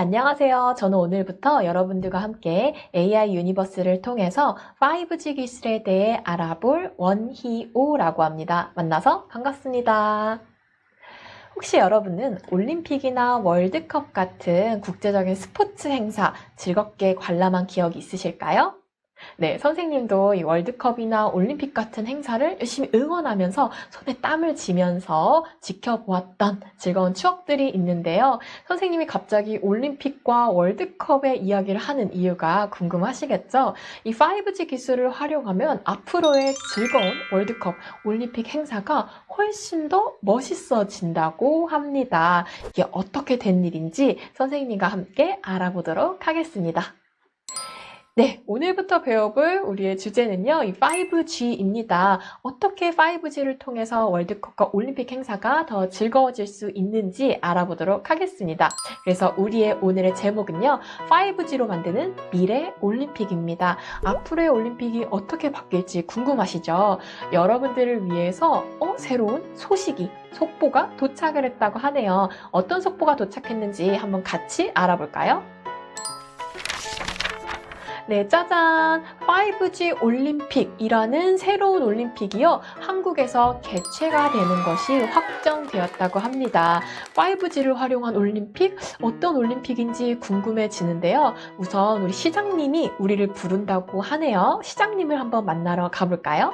안녕하세요. 저는 오늘부터 여러분들과 함께 AI 유니버스를 통해서 5G 기술에 대해 알아볼 원희오라고 합니다. 만나서 반갑습니다. 혹시 여러분은 올림픽이나 월드컵 같은 국제적인 스포츠 행사 즐겁게 관람한 기억이 있으실까요? 네, 선생님도 이 월드컵이나 올림픽 같은 행사를 열심히 응원하면서 손에 땀을 쥐면서 지켜보았던 즐거운 추억들이 있는데요. 선생님이 갑자기 올림픽과 월드컵의 이야기를 하는 이유가 궁금하시겠죠? 이 5G 기술을 활용하면 앞으로의 즐거운 월드컵, 올림픽 행사가 훨씬 더 멋있어진다고 합니다. 이게 어떻게 된 일인지 선생님과 함께 알아보도록 하겠습니다. 네, 오늘부터 배워볼 우리의 주제는요, 이 5G입니다. 어떻게 5G를 통해서 월드컵과 올림픽 행사가 더 즐거워질 수 있는지 알아보도록 하겠습니다. 그래서 우리의 오늘의 제목은요, 5G로 만드는 미래 올림픽입니다. 앞으로의 올림픽이 어떻게 바뀔지 궁금하시죠? 여러분들을 위해서 새로운 속보가 도착을 했다고 하네요. 어떤 속보가 도착했는지 한번 같이 알아볼까요? 네, 짜잔! 5G 올림픽이라는 새로운 올림픽이요. 한국에서 개최가 되는 것이 확정되었다고 합니다. 5G를 활용한 올림픽? 어떤 올림픽인지 궁금해지는데요. 우선 우리 시장님이 우리를 부른다고 하네요. 시장님을 한번 만나러 가볼까요?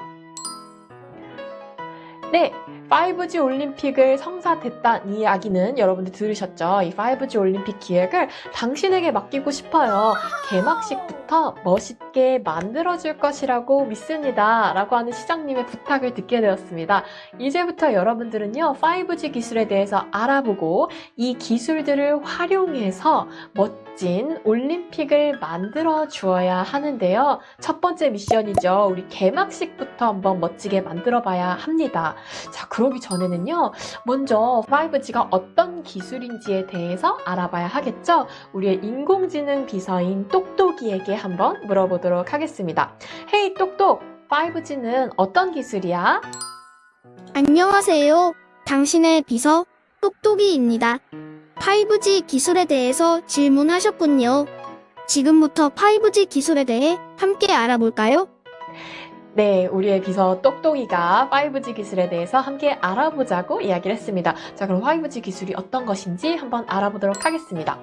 네, 5G 올림픽을 성사됐다는 이야기는 여러분들 들으셨죠? 이 5G 올림픽 기획을 당신에게 맡기고 싶어요. 개막식부터 멋있게 만들어줄 것이라고 믿습니다. 라고 하는 시장님의 부탁을 듣게 되었습니다. 이제부터 여러분들은요, 5G 기술에 대해서 알아보고 이 기술들을 활용해서 멋진 올림픽을 만들어 주어야 하는데요. 첫 번째 미션이죠. 우리 개막식부터 한번 멋지게 만들어 봐야 합니다. 자, 그러기 전에는요, 먼저 5G가 어떤 기술인지에 대해서 알아봐야 하겠죠? 우리의 인공지능 비서인 똑똑이에게 한번 물어보도록 하겠습니다. 헤이 똑똑, 5G는 어떤 기술이야? 안녕하세요. 당신의 비서 똑똑이입니다. 5G 기술에 대해서 질문하셨군요. 지금부터 5G 기술에 대해 함께 알아볼까요? 네, 우리의 비서 똑똑이가 5G 기술에 대해서 함께 알아보자고 이야기를 했습니다. 자, 그럼 5G 기술이 어떤 것인지 한번 알아보도록 하겠습니다.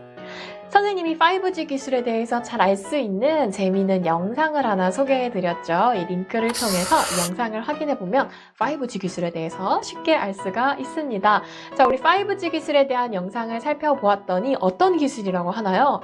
선생님이 5G 기술에 대해서 잘 알 수 있는 재미있는 영상을 하나 소개해드렸죠. 이 링크를 통해서 이 영상을 확인해보면 5G 기술에 대해서 쉽게 알 수가 있습니다. 자, 우리 5G 기술에 대한 영상을 살펴보았더니 어떤 기술이라고 하나요?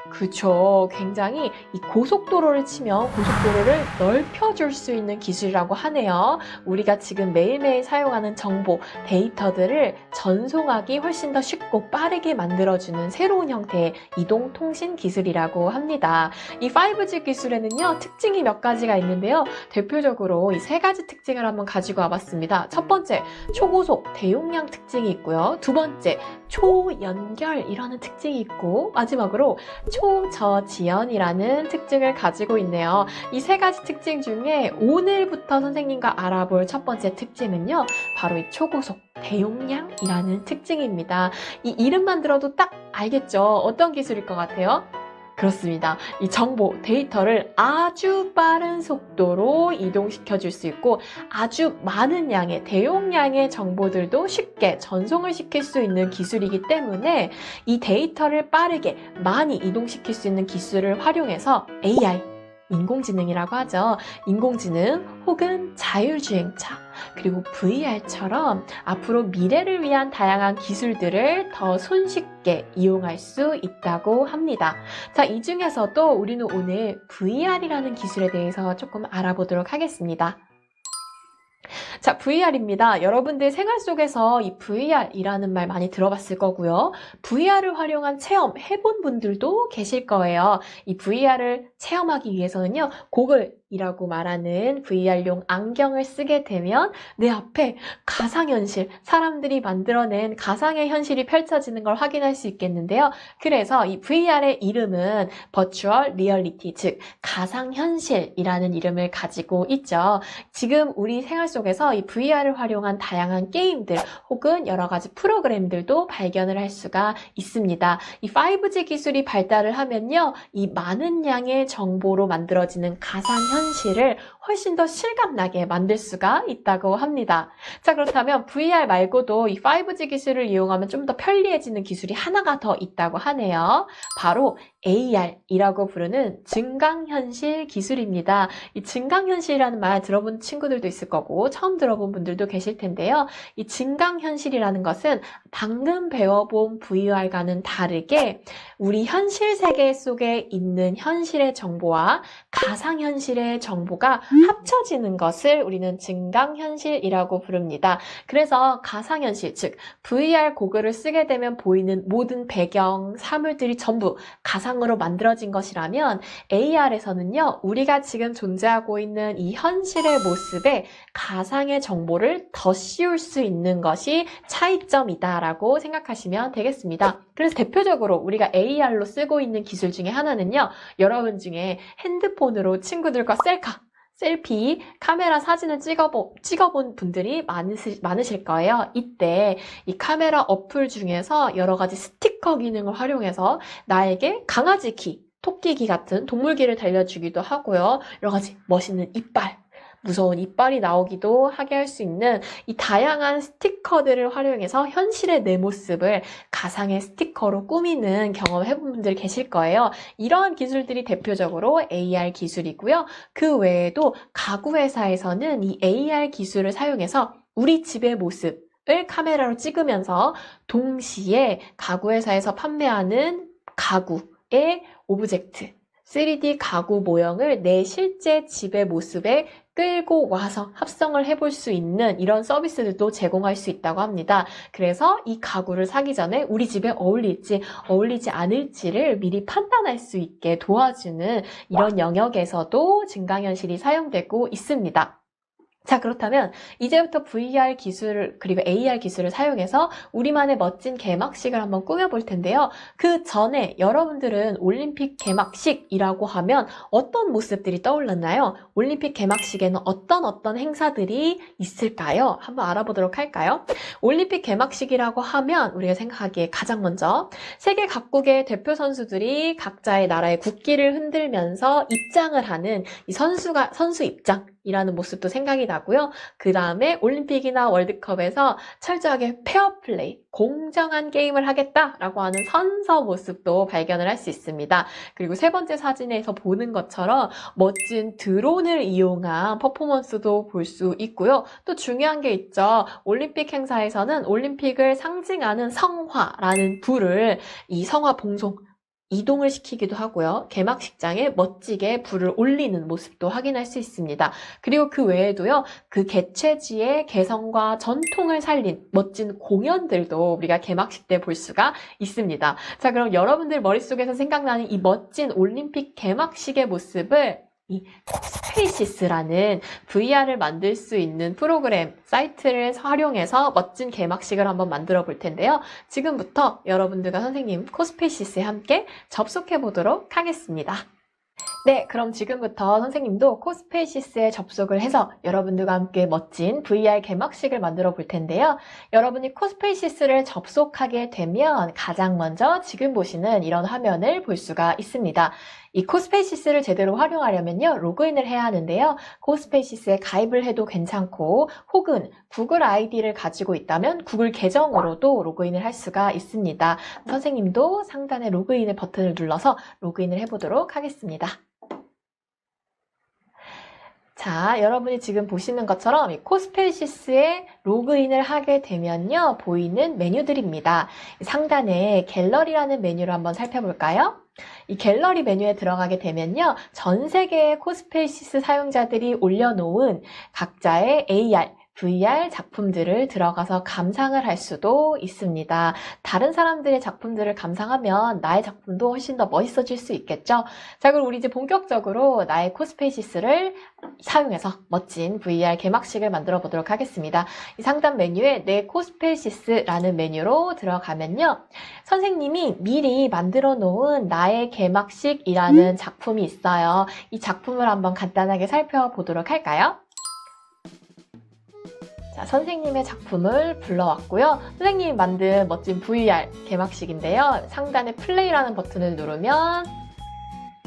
그쵸. 굉장히 이 고속도로를 치면 고속도로를 넓혀줄 수 있는 기술이라고 하네요. 우리가 지금 매일매일 사용하는 정보, 데이터들을 전송하기 훨씬 더 쉽고 빠르게 만들어주는 새로운 형태의 이동통신 기술이라고 합니다. 이 5G 기술에는요, 특징이 몇 가지가 있는데요. 대표적으로 이 세 가지 특징을 한번 가지고 와봤습니다. 첫 번째, 초고속, 대용량 특징이 있고요. 두 번째, 초연결이라는 특징이 있고, 마지막으로 초저지연이라는 특징을 가지고 있네요. 이 세 가지 특징 중에 오늘부터 선생님과 알아볼 첫 번째 특징은요, 바로 이 초고속 대용량이라는 특징입니다. 이 이름만 들어도 딱 알겠죠? 어떤 기술일 것 같아요? 그렇습니다. 이 정보, 데이터를 아주 빠른 속도로 이동시켜 줄 수 있고 아주 많은 양의 대용량의 정보들도 쉽게 전송을 시킬 수 있는 기술이기 때문에 이 데이터를 빠르게 많이 이동시킬 수 있는 기술을 활용해서 AI, 인공지능이라고 하죠. 인공지능 혹은 자율주행차 그리고 VR처럼 앞으로 미래를 위한 다양한 기술들을 더 손쉽게 이용할 수 있다고 합니다. 자, 이 중에서도 우리는 오늘 VR이라는 기술에 대해서 조금 알아보도록 하겠습니다. 자, VR입니다. 여러분들 생활 속에서 이 VR이라는 말 많이 들어봤을 거고요. VR을 활용한 체험 해본 분들도 계실 거예요. 이 VR을 체험하기 위해서는요, 고글 AR이라고 말하는 VR용 안경을 쓰게 되면 내 앞에 가상현실, 사람들이 만들어낸 가상의 현실이 펼쳐지는 걸 확인할 수 있겠는데요. 그래서 이 VR의 이름은 Virtual Reality, 즉 가상현실이라는 이름을 가지고 있죠. 지금 우리 생활 속에서 이 VR을 활용한 다양한 게임들 혹은 여러 가지 프로그램들도 발견을 할 수가 있습니다. 이 5G 기술이 발달을 하면요, 이 많은 양의 정보로 만들어지는 가상현실을 훨씬 더 실감나게 만들 수가 있다고 합니다. 자, 그렇다면 VR 말고도 이 5G 기술을 이용하면 좀 더 편리해지는 기술이 하나가 더 있다고 하네요. 바로 AR이라고 부르는 증강현실 기술입니다. 이 증강현실이라는 말 들어본 친구들도 있을 거고 처음 들어본 분들도 계실 텐데요. 이 증강현실이라는 것은 방금 배워본 VR과는 다르게 우리 현실 세계 속에 있는 현실의 정보와 가상현실의 정보가 합쳐지는 것을 우리는 증강현실이라고 부릅니다. 그래서 가상현실, 즉 VR 고글을 쓰게 되면 보이는 모든 배경, 사물들이 전부 가상으로 만들어진 것이라면 AR에서는요, 우리가 지금 존재하고 있는 이 현실의 모습에 가상의 정보를 더 씌울 수 있는 것이 차이점이다라고 생각하시면 되겠습니다. 그래서 대표적으로 우리가 AR로 쓰고 있는 기술 중에 하나는요, 여러분 중에 핸드폰으로 친구들과 셀피, 카메라 사진을 찍어본 분들이 많으실 거예요. 이때 이 카메라 어플 중에서 여러 가지 스티커 기능을 활용해서 나에게 강아지 귀, 토끼 귀 같은 동물 귀를 달려주기도 하고요. 여러 가지 멋있는 이빨, 무서운 이빨이 나오기도 하게 할 수 있는 이 다양한 스티커들을 활용해서 현실의 내 모습을 가상의 스티커로 꾸미는 경험 해본 분들 계실 거예요. 이러한 기술들이 대표적으로 AR 기술이고요. 그 외에도 가구 회사에서는 이 AR 기술을 사용해서 우리 집의 모습을 카메라로 찍으면서 동시에 가구 회사에서 판매하는 가구의 오브젝트, 3D 가구 모형을 내 실제 집의 모습에 끌고 와서 합성을 해볼 수 있는 이런 서비스들도 제공할 수 있다고 합니다. 그래서 이 가구를 사기 전에 우리 집에 어울릴지 어울리지 않을지를 미리 판단할 수 있게 도와주는 이런 영역에서도 증강현실이 사용되고 있습니다. 자, 그렇다면 이제부터 VR 기술 그리고 AR 기술을 사용해서 우리만의 멋진 개막식을 한번 꾸며볼 텐데요. 그 전에 여러분들은 올림픽 개막식이라고 하면 어떤 모습들이 떠올랐나요? 올림픽 개막식에는 어떤 행사들이 있을까요? 한번 알아보도록 할까요? 올림픽 개막식이라고 하면 우리가 생각하기에 가장 먼저 세계 각국의 대표 선수들이 각자의 나라의 국기를 흔들면서 입장을 하는 이 선수 입장 이라는 모습도 생각이 나고요. 그 다음에 올림픽이나 월드컵에서 철저하게 페어플레이, 공정한 게임을 하겠다라고 하는 선서 모습도 발견을 할 수 있습니다. 그리고 세 번째 사진에서 보는 것처럼 멋진 드론을 이용한 퍼포먼스도 볼 수 있고요. 또 중요한 게 있죠. 올림픽 행사에서는 올림픽을 상징하는 성화라는 불을 이 성화 봉송, 이동을 시키기도 하고요. 개막식장에 멋지게 불을 올리는 모습도 확인할 수 있습니다. 그리고 그 외에도요, 그 개최지의 개성과 전통을 살린 멋진 공연들도 우리가 개막식 때 볼 수가 있습니다. 자, 그럼 여러분들 머릿속에서 생각나는 이 멋진 올림픽 개막식의 모습을 이 스페이시스라는 VR을 만들 수 있는 프로그램, 사이트를 활용해서 멋진 개막식을 한번 만들어 볼 텐데요. 지금부터 여러분들과 선생님 코스페이시스에 함께 접속해 보도록 하겠습니다. 네, 그럼 지금부터 선생님도 코스페이시스에 접속을 해서 여러분들과 함께 멋진 VR 개막식을 만들어 볼 텐데요. 여러분이 코스페이시스를 접속하게 되면 가장 먼저 지금 보시는 이런 화면을 볼 수가 있습니다. 이 코스페이시스를 제대로 활용하려면요, 로그인을 해야 하는데요. 코스페이시스에 가입을 해도 괜찮고 혹은 구글 아이디를 가지고 있다면 구글 계정으로도 로그인을 할 수가 있습니다. 선생님도 상단에 로그인의 버튼을 눌러서 로그인을 해보도록 하겠습니다. 자, 여러분이 지금 보시는 것처럼 이 코스페이시스에 로그인을 하게 되면요, 보이는 메뉴들입니다. 상단에 갤러리라는 메뉴를 한번 살펴볼까요? 이 갤러리 메뉴에 들어가게 되면요, 전 세계의 코스페이시스 사용자들이 올려놓은 각자의 AR, VR 작품들을 들어가서 감상을 할 수도 있습니다. 다른 사람들의 작품들을 감상하면 나의 작품도 훨씬 더 멋있어질 수 있겠죠? 자, 그럼 우리 이제 본격적으로 나의 코스페이시스를 사용해서 멋진 VR 개막식을 만들어 보도록 하겠습니다. 이 상단 메뉴에 내 코스페이시스라는 메뉴로 들어가면요. 선생님이 미리 만들어 놓은 나의 개막식이라는 작품이 있어요. 이 작품을 한번 간단하게 살펴보도록 할까요? 자, 선생님의 작품을 불러왔고요. 선생님이 만든 멋진 VR 개막식인데요. 상단에 플레이라는 버튼을 누르면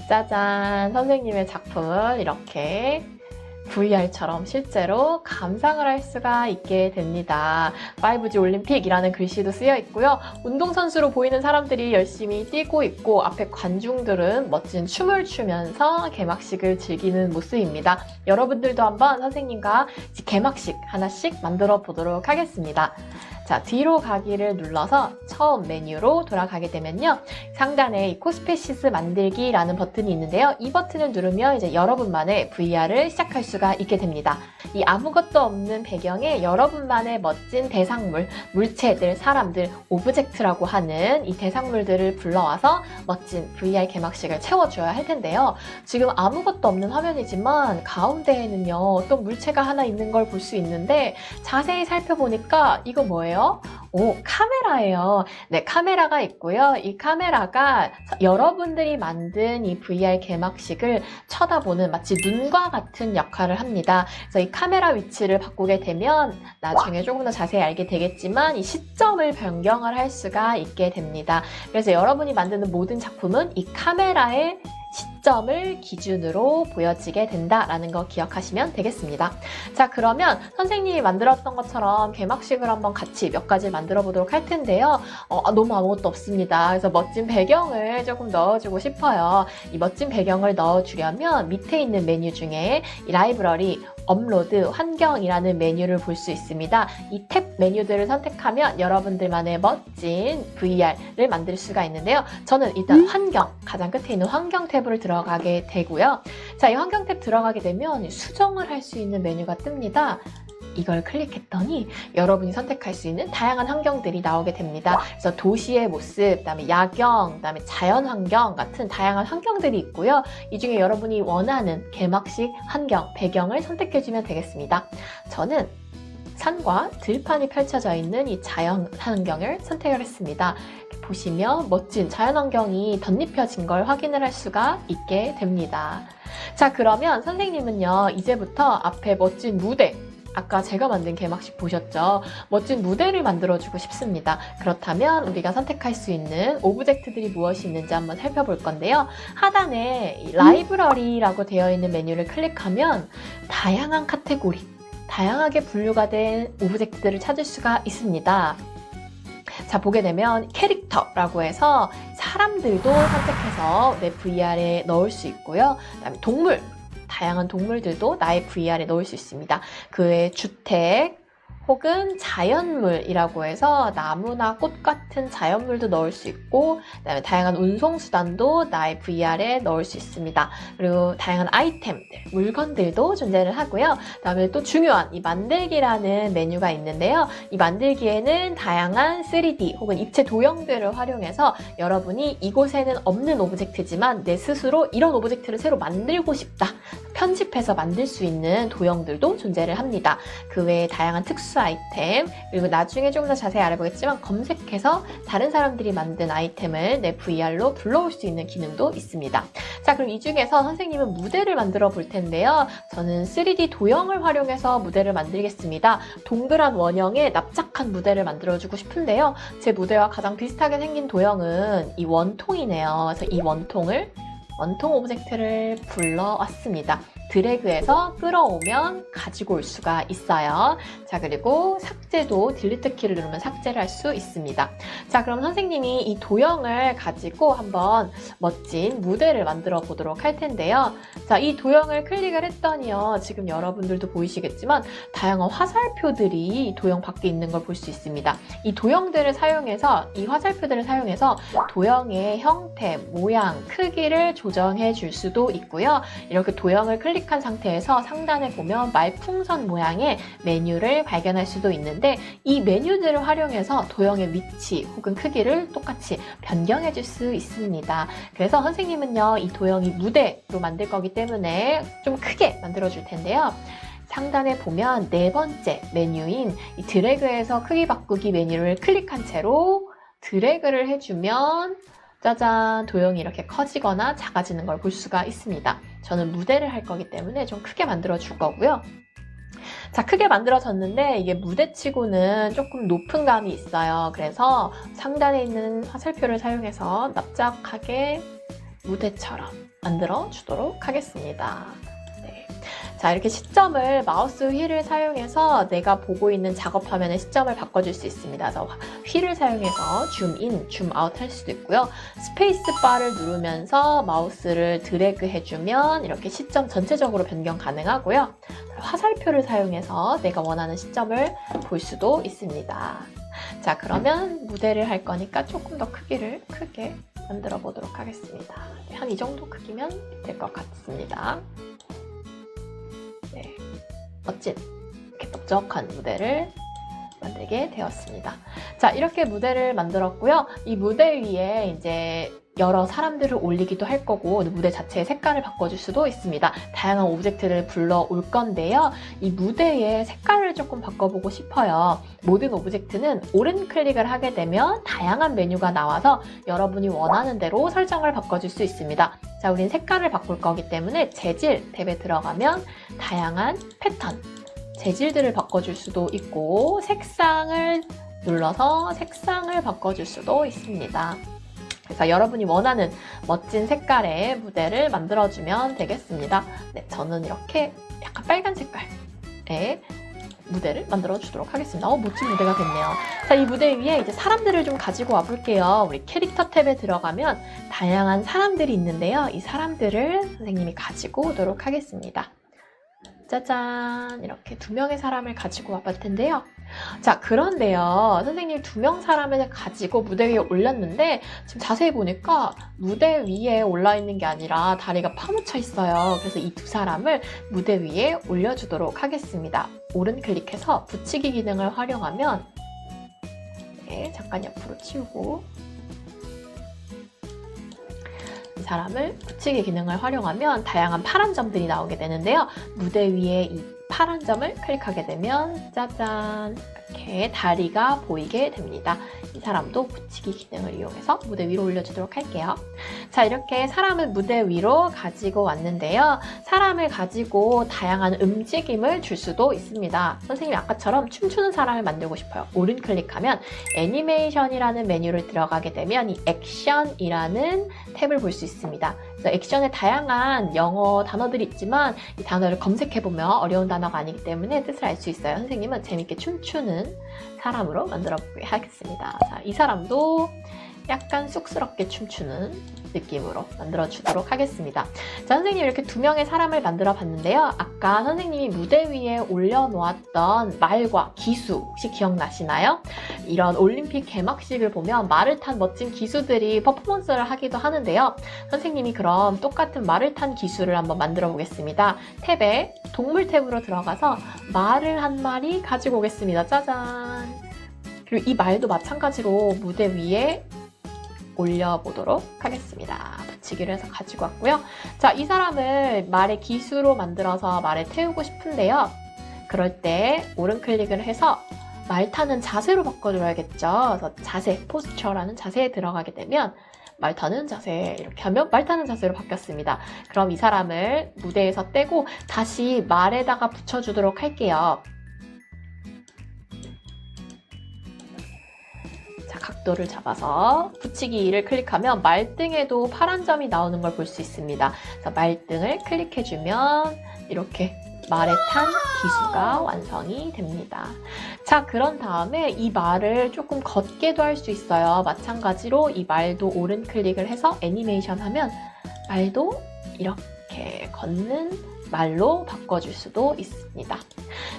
짜잔! 선생님의 작품을 이렇게 VR처럼 실제로 감상을 할 수가 있게 됩니다. 5G 올림픽이라는 글씨도 쓰여 있고요. 운동선수로 보이는 사람들이 열심히 뛰고 있고 앞에 관중들은 멋진 춤을 추면서 개막식을 즐기는 모습입니다. 여러분들도 한번 선생님과 개막식 하나씩 만들어 보도록 하겠습니다. 자, 뒤로 가기를 눌러서 처음 메뉴로 돌아가게 되면요. 상단에 이 코스페시스 만들기라는 버튼이 있는데요. 이 버튼을 누르면 이제 여러분만의 VR을 시작할 수가 있게 됩니다. 이 아무것도 없는 배경에 여러분만의 멋진 대상물, 물체들, 사람들, 오브젝트라고 하는 이 대상물들을 불러와서 멋진 VR 개막식을 채워줘야 할 텐데요. 지금 아무것도 없는 화면이지만 가운데에는요. 어떤 물체가 하나 있는 걸 볼 수 있는데 자세히 살펴보니까 이거 뭐예요? 오, 카메라예요. 네, 카메라가 있고요. 이 카메라가 여러분들이 만든 이 VR 개막식을 쳐다보는 마치 눈과 같은 역할을 합니다. 그래서 이 카메라 위치를 바꾸게 되면 나중에 조금 더 자세히 알게 되겠지만 이 시점을 변경을 할 수가 있게 됩니다. 그래서 여러분이 만드는 모든 작품은 이 카메라의 시점을 기준으로 보여지게 된다라는 거 기억하시면 되겠습니다. 자, 그러면 선생님이 만들었던 것처럼 개막식을 한번 같이 몇 가지 만들어 보도록 할 텐데요. 너무 아무것도 없습니다. 그래서 멋진 배경을 조금 넣어주고 싶어요. 이 멋진 배경을 넣어주려면 밑에 있는 메뉴 중에 이 라이브러리, 업로드, 환경이라는 메뉴를 볼 수 있습니다. 이 탭 메뉴들을 선택하면 여러분들만의 멋진 VR을 만들 수가 있는데요. 저는 일단 환경, 가장 끝에 있는 환경 탭으로 들어가게 되고요. 자, 이 환경 탭 들어가게 되면 수정을 할 수 있는 메뉴가 뜹니다. 이걸 클릭했더니 여러분이 선택할 수 있는 다양한 환경들이 나오게 됩니다. 그래서 도시의 모습, 그다음에 야경, 그다음에 자연환경 같은 다양한 환경들이 있고요. 이 중에 여러분이 원하는 개막식 환경, 배경을 선택해주면 되겠습니다. 저는 산과 들판이 펼쳐져 있는 이 자연환경을 선택을 했습니다. 보시면 멋진 자연환경이 덧입혀진 걸 확인을 할 수가 있게 됩니다. 자, 그러면 선생님은요, 이제부터 앞에 멋진 무대, 아까 제가 만든 개막식 보셨죠? 멋진 무대를 만들어주고 싶습니다. 그렇다면 우리가 선택할 수 있는 오브젝트들이 무엇이 있는지 한번 살펴볼 건데요. 하단에 이 라이브러리라고 되어 있는 메뉴를 클릭하면 다양한 카테고리, 다양하게 분류가 된 오브젝트들을 찾을 수가 있습니다. 자, 보게 되면 캐릭터라고 해서 사람들도 선택해서 내 VR에 넣을 수 있고요. 그다음에 동물, 다양한 동물들도 나의 VR에 넣을 수 있습니다. 그 외에 주택 혹은 자연물이라고 해서 나무나 꽃 같은 자연물도 넣을 수 있고, 그다음에 다양한 운송수단도 나의 VR에 넣을 수 있습니다. 그리고 다양한 아이템들, 물건들도 존재를 하고요. 그다음에 또 중요한 이 만들기라는 메뉴가 있는데요. 이 만들기에는 다양한 3D 혹은 입체 도형들을 활용해서 여러분이 이곳에는 없는 오브젝트지만 내 스스로 이런 오브젝트를 새로 만들고 싶다, 편집해서 만들 수 있는 도형들도 존재를 합니다. 그 외에 다양한 특수 아이템, 그리고 나중에 조금 더 자세히 알아보겠지만 검색해서 다른 사람들이 만든 아이템을 내 VR로 불러올 수 있는 기능도 있습니다. 자, 그럼 이 중에서 선생님은 무대를 만들어 볼 텐데요. 저는 3D 도형을 활용해서 무대를 만들겠습니다. 동그란 원형의 납작한 무대를 만들어주고 싶은데요. 제 무대와 가장 비슷하게 생긴 도형은 이 원통이네요. 그래서 이 원통 오브젝트를 불러왔습니다. 드래그해서 끌어오면 가지고 올 수가 있어요. 자, 그리고 삭제도 딜리트 키를 누르면 삭제를 할 수 있습니다. 자, 그럼 선생님이 이 도형을 가지고 한번 멋진 무대를 만들어 보도록 할 텐데요. 자, 이 도형을 클릭을 했더니요, 지금 여러분들도 보이시겠지만 다양한 화살표들이 도형 밖에 있는 걸 볼 수 있습니다. 이 도형들을 사용해서, 이 화살표들을 사용해서 도형의 형태, 모양, 크기를 조정해 줄 수도 있고요. 이렇게 도형을 클릭 클릭한 상태에서 상단에 보면 말풍선 모양의 메뉴를 발견할 수도 있는데 이 메뉴들을 활용해서 도형의 위치 혹은 크기를 똑같이 변경해 줄 수 있습니다. 그래서 선생님은요, 이 도형이 무대로 만들 거기 때문에 좀 크게 만들어 줄 텐데요. 상단에 보면 네 번째 메뉴인 이 드래그해서 크기 바꾸기 메뉴를 클릭한 채로 드래그를 해주면 짜잔, 도형이 이렇게 커지거나 작아지는 걸 볼 수가 있습니다. 저는 무대를 할 거기 때문에 좀 크게 만들어 줄 거고요. 자, 크게 만들어졌는데 이게 무대치고는 조금 높은 감이 있어요. 그래서 상단에 있는 화살표를 사용해서 납작하게 무대처럼 만들어 주도록 하겠습니다. 네. 자, 이렇게 시점을 마우스 휠을 사용해서 내가 보고 있는 작업 화면의 시점을 바꿔줄 수 있습니다. 그래서 휠을 사용해서 줌인, 줌아웃 할 수도 있고요. 스페이스 바를 누르면서 마우스를 드래그 해주면 이렇게 시점 전체적으로 변경 가능하고요. 화살표를 사용해서 내가 원하는 시점을 볼 수도 있습니다. 자, 그러면 무대를 할 거니까 조금 더 크기를 크게 만들어 보도록 하겠습니다. 한 이 정도 크기면 될 것 같습니다. 네, 멋진 이렇게 넓적한 무대를 만들게 되었습니다. 자, 이렇게 무대를 만들었고요. 이 무대 위에 이제 여러 사람들을 올리기도 할 거고 무대 자체의 색깔을 바꿔줄 수도 있습니다. 다양한 오브젝트를 불러올 건데요. 이 무대의 색깔을 조금 바꿔보고 싶어요. 모든 오브젝트는 오른 클릭을 하게 되면 다양한 메뉴가 나와서 여러분이 원하는 대로 설정을 바꿔줄 수 있습니다. 자, 우린 색깔을 바꿀 거기 때문에 재질 탭에 들어가면 다양한 패턴, 재질들을 바꿔줄 수도 있고 색상을 눌러서 색상을 바꿔줄 수도 있습니다. 그래서 여러분이 원하는 멋진 색깔의 무대를 만들어주면 되겠습니다. 네, 저는 이렇게 약간 빨간 색깔의 무대를 만들어주도록 하겠습니다. 멋진 무대가 됐네요. 자, 이 무대 위에 이제 사람들을 좀 가지고 와볼게요. 우리 캐릭터 탭에 들어가면 다양한 사람들이 있는데요. 이 사람들을 선생님이 가지고 오도록 하겠습니다. 짜잔, 이렇게 2명의 사람을 가지고 와볼 텐데요. 자, 그런데요, 선생님이 2명 사람을 가지고 무대 위에 올렸는데 지금 자세히 보니까 무대 위에 올라 있는 게 아니라 다리가 파묻혀 있어요. 그래서 이 2사람을 무대 위에 올려주도록 하겠습니다. 오른 클릭해서 붙이기 기능을 활용하면, 네, 잠깐 옆으로 치우고 이 사람을 붙이기 기능을 활용하면 다양한 파란 점들이 나오게 되는데요. 무대 위에 이 파란 점을 클릭하게 되면 짜잔, 이렇게 다리가 보이게 됩니다. 이 사람도 붙이기 기능을 이용해서 무대 위로 올려주도록 할게요. 자, 이렇게 사람을 무대 위로 가지고 왔는데요. 사람을 가지고 다양한 움직임을 줄 수도 있습니다. 선생님이 아까처럼 춤추는 사람을 만들고 싶어요. 오른 클릭하면 애니메이션이라는 메뉴를 들어가게 되면 이 액션이라는 탭을 볼 수 있습니다. 그래서 액션에 다양한 영어 단어들이 있지만 이 단어를 검색해보면 어려운 단어가 아니기 때문에 뜻을 알 수 있어요. 선생님은 재밌게 춤추는 사람으로 만들어 보게 하겠습니다. 자, 이 사람도 약간 쑥스럽게 춤추는 느낌으로 만들어 주도록 하겠습니다. 자, 선생님 이렇게 2명의 사람을 만들어 봤는데요. 아까 선생님이 무대 위에 올려놓았던 말과 기수 혹시 기억나시나요? 이런 올림픽 개막식을 보면 말을 탄 멋진 기수들이 퍼포먼스를 하기도 하는데요. 선생님이 그럼 똑같은 말을 탄 기수를 한번 만들어 보겠습니다. 탭에 동물 탭으로 들어가서 말을 한 마리 가지고 오겠습니다. 짜잔! 그리고 이 말도 마찬가지로 무대 위에 올려보도록 하겠습니다. 붙이기를 해서 가지고 왔고요. 자, 이 사람을 말의 기수로 만들어서 말에 태우고 싶은데요. 그럴 때 오른 클릭을 해서 말 타는 자세로 바꿔줘야겠죠. 그래서 자세, 포스처라는 자세에 들어가게 되면 말 타는 자세, 이렇게 하면 말 타는 자세로 바뀌었습니다. 그럼 이 사람을 무대에서 떼고 다시 말에다가 붙여주도록 할게요. 각도를 잡아서 붙이기를 클릭하면 말등에도 파란 점이 나오는 걸 볼 수 있습니다. 그래서 말등을 클릭해주면 이렇게 말에 탄 기수가 완성이 됩니다. 자, 그런 다음에 이 말을 조금 걷게도 할 수 있어요. 마찬가지로 이 말도 오른 클릭을 해서 애니메이션 하면 말도 이렇게 걷는 말로 바꿔줄 수도 있습니다.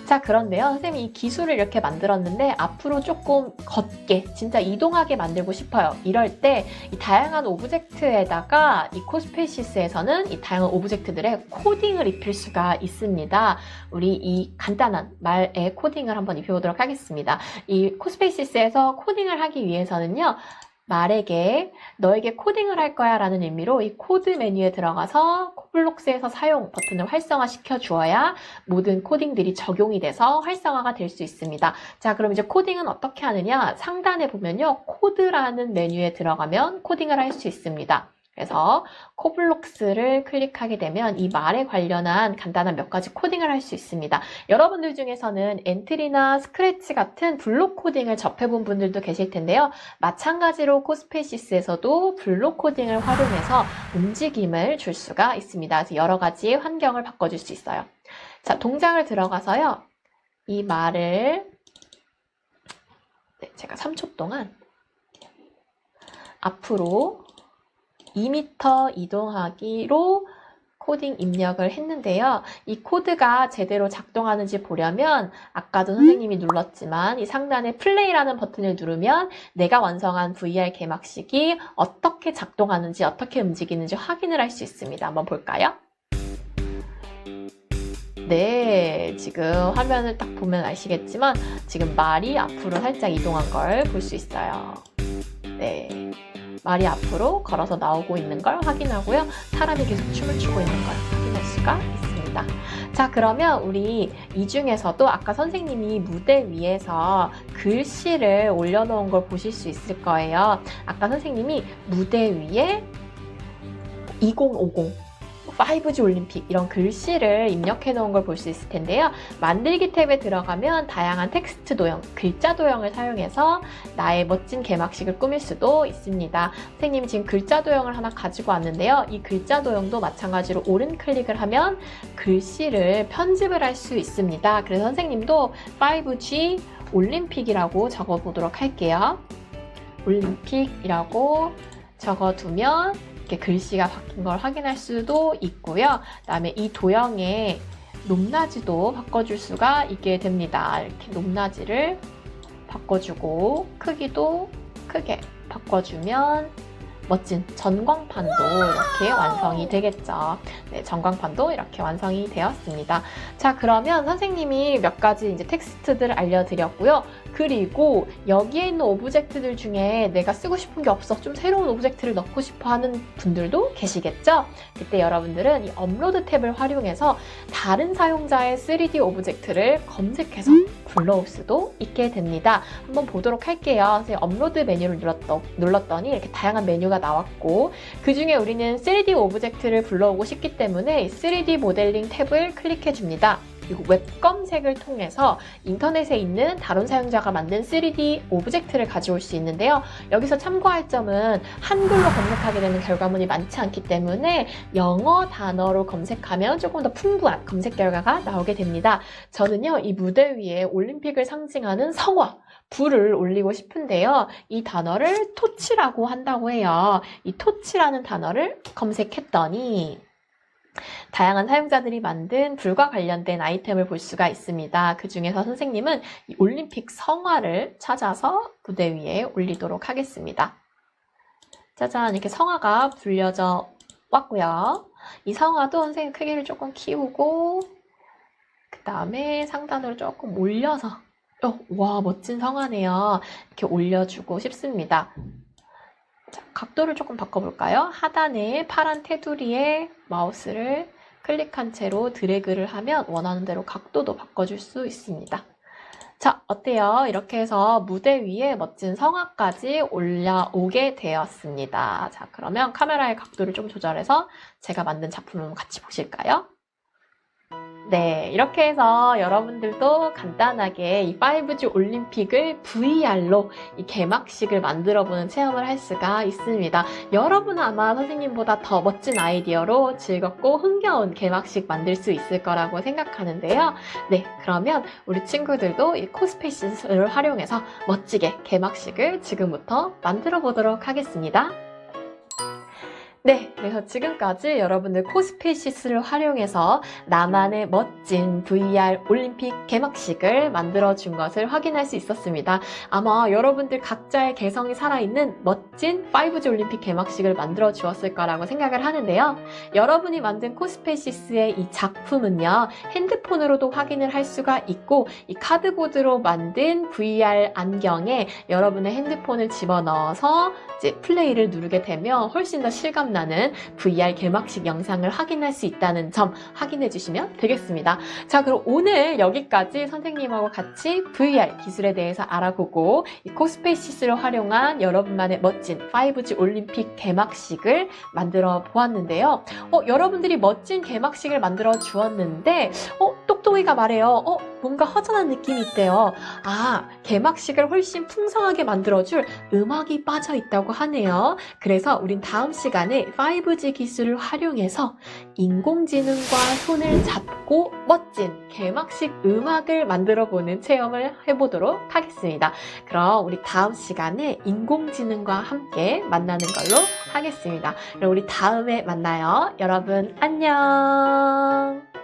자, 그런데요. 선생님이 이 기술을 이렇게 만들었는데 앞으로 조금 걷게, 진짜 이동하게 만들고 싶어요. 이럴 때 이 다양한 오브젝트에다가 이 코스페이시스에서는 이 다양한 오브젝트들의 코딩을 입힐 수가 있습니다. 우리 이 간단한 말의 코딩을 한번 입혀보도록 하겠습니다. 이 코스페이시스에서 코딩을 하기 위해서는요. 말에게 너에게 코딩을 할 거야 라는 의미로 이 코드 메뉴에 들어가서 코블록스에서 사용 버튼을 활성화시켜 주어야 모든 코딩들이 적용이 돼서 활성화가 될 수 있습니다. 자, 그럼 이제 코딩은 어떻게 하느냐? 상단에 보면요. 코드라는 메뉴에 들어가면 코딩을 할 수 있습니다. 그래서 코블록스를 클릭하게 되면 이 말에 관련한 간단한 몇 가지 코딩을 할 수 있습니다. 여러분들 중에서는 엔트리나 스크래치 같은 블록 코딩을 접해본 분들도 계실 텐데요. 마찬가지로 코스페이시스에서도 블록 코딩을 활용해서 움직임을 줄 수가 있습니다. 그래서 여러 가지 환경을 바꿔줄 수 있어요. 자, 동작을 들어가서요. 이 말을 제가 3초 동안 앞으로 2m 이동하기로 코딩 입력을 했는데요. 이 코드가 제대로 작동하는지 보려면 아까도 선생님이 눌렀지만 이 상단에 플레이라는 버튼을 누르면 내가 완성한 VR 개막식이 어떻게 작동하는지 어떻게 움직이는지 확인을 할 수 있습니다. 한번 볼까요? 네, 지금 화면을 딱 보면 아시겠지만 지금 말이 앞으로 살짝 이동한 걸 볼 수 있어요. 네. 말이 앞으로 걸어서 나오고 있는 걸 확인하고요. 사람이 계속 춤을 추고 있는 걸 확인할 수가 있습니다. 자, 그러면 우리 이 중에서도 아까 선생님이 무대 위에서 글씨를 올려놓은 걸 보실 수 있을 거예요. 아까 선생님이 무대 위에 2050 5G 올림픽 이런 글씨를 입력해 놓은 걸 볼 수 있을 텐데요. 만들기 탭에 들어가면 다양한 텍스트 도형, 글자 도형을 사용해서 나의 멋진 개막식을 꾸밀 수도 있습니다. 선생님이 지금 글자 도형을 하나 가지고 왔는데요. 이 글자 도형도 마찬가지로 오른 클릭을 하면 글씨를 편집을 할 수 있습니다. 그래서 선생님도 5G 올림픽이라고 적어보도록 할게요. 올림픽이라고 적어두면 글씨가 바뀐 걸 확인할 수도 있고요. 그다음에 이 도형의 높낮이도 바꿔줄 수가 있게 됩니다. 이렇게 높낮이를 바꿔주고 크기도 크게 바꿔주면 멋진 전광판도 이렇게 완성이 되겠죠. 네, 전광판도 이렇게 완성이 되었습니다. 자, 그러면 선생님이 몇 가지 이제 텍스트들을 알려드렸고요. 그리고 여기에 있는 오브젝트들 중에 내가 쓰고 싶은 게 없어, 좀 새로운 오브젝트를 넣고 싶어 하는 분들도 계시겠죠? 그때 여러분들은 이 업로드 탭을 활용해서 다른 사용자의 3D 오브젝트를 검색해서 불러올 수도 있게 됩니다. 한번 보도록 할게요. 업로드 메뉴를 눌렀더니 이렇게 다양한 메뉴가 나왔고 그 중에 우리는 3D 오브젝트를 불러오고 싶기 때문에 3D 모델링 탭을 클릭해 줍니다. 그리고 웹 검색을 통해서 인터넷에 있는 다른 사용자가 만든 3D 오브젝트를 가져올 수 있는데요. 여기서 참고할 점은 한글로 검색하게 되는 결과물이 많지 않기 때문에 영어 단어로 검색하면 조금 더 풍부한 검색 결과가 나오게 됩니다. 저는요, 이 무대 위에 올림픽을 상징하는 성화, 불을 올리고 싶은데요. 이 단어를 토치라고 한다고 해요. 이 토치라는 단어를 검색했더니 다양한 사용자들이 만든 불과 관련된 아이템을 볼 수가 있습니다. 그 중에서 선생님은 이 올림픽 성화를 찾아서 무대 위에 올리도록 하겠습니다. 짜잔, 이렇게 성화가 불려져 왔고요. 이 성화도 선생님 크기를 조금 키우고 그 다음에 상단으로 조금 올려서 와, 멋진 성화네요. 이렇게 올려주고 싶습니다. 자, 각도를 조금 바꿔볼까요? 하단에 파란 테두리에 마우스를 클릭한 채로 드래그를 하면 원하는 대로 각도도 바꿔줄 수 있습니다. 자, 어때요? 이렇게 해서 무대 위에 멋진 성화까지 올라오게 되었습니다. 자, 그러면 카메라의 각도를 좀 조절해서 제가 만든 작품을 같이 보실까요? 네, 이렇게 해서 여러분들도 간단하게 이 5G 올림픽을 VR로 이 개막식을 만들어보는 체험을 할 수가 있습니다. 여러분은 아마 선생님보다 더 멋진 아이디어로 즐겁고 흥겨운 개막식 만들 수 있을 거라고 생각하는데요. 네, 그러면 우리 친구들도 이 코스페이스를 활용해서 멋지게 개막식을 지금부터 만들어 보도록 하겠습니다. 네, 그래서 지금까지 여러분들 코스페이시스를 활용해서 나만의 멋진 VR 올림픽 개막식을 만들어준 것을 확인할 수 있었습니다. 아마 여러분들 각자의 개성이 살아있는 멋진 5G 올림픽 개막식을 만들어 주었을 거라고 생각을 하는데요. 여러분이 만든 코스페이시스의 이 작품은요, 핸드폰으로도 확인을 할 수가 있고, 이 카드보드로 만든 VR 안경에 여러분의 핸드폰을 집어넣어서 이제 플레이를 누르게 되면 훨씬 더 실감나는 VR 개막식 영상을 확인할 수 있다는 점 확인해 주시면 되겠습니다. 자, 그럼 오늘 여기까지 선생님하고 같이 VR 기술에 대해서 알아보고 이 코스페이시스를 활용한 여러분만의 멋진 5G 올림픽 개막식을 만들어 보았는데요. 여러분들이 멋진 개막식을 만들어 주었는데 똑똑이가 말해요. 뭔가 허전한 느낌이 있대요. 개막식을 훨씬 풍성하게 만들어줄 음악이 빠져 있다고 하네요. 그래서 우린 다음 시간에 5G 기술을 활용해서 인공지능과 손을 잡고 멋진 개막식 음악을 만들어보는 체험을 해보도록 하겠습니다. 그럼 우리 다음 시간에 인공지능과 함께 만나는 걸로 하겠습니다. 그럼 우리 다음에 만나요. 여러분 안녕.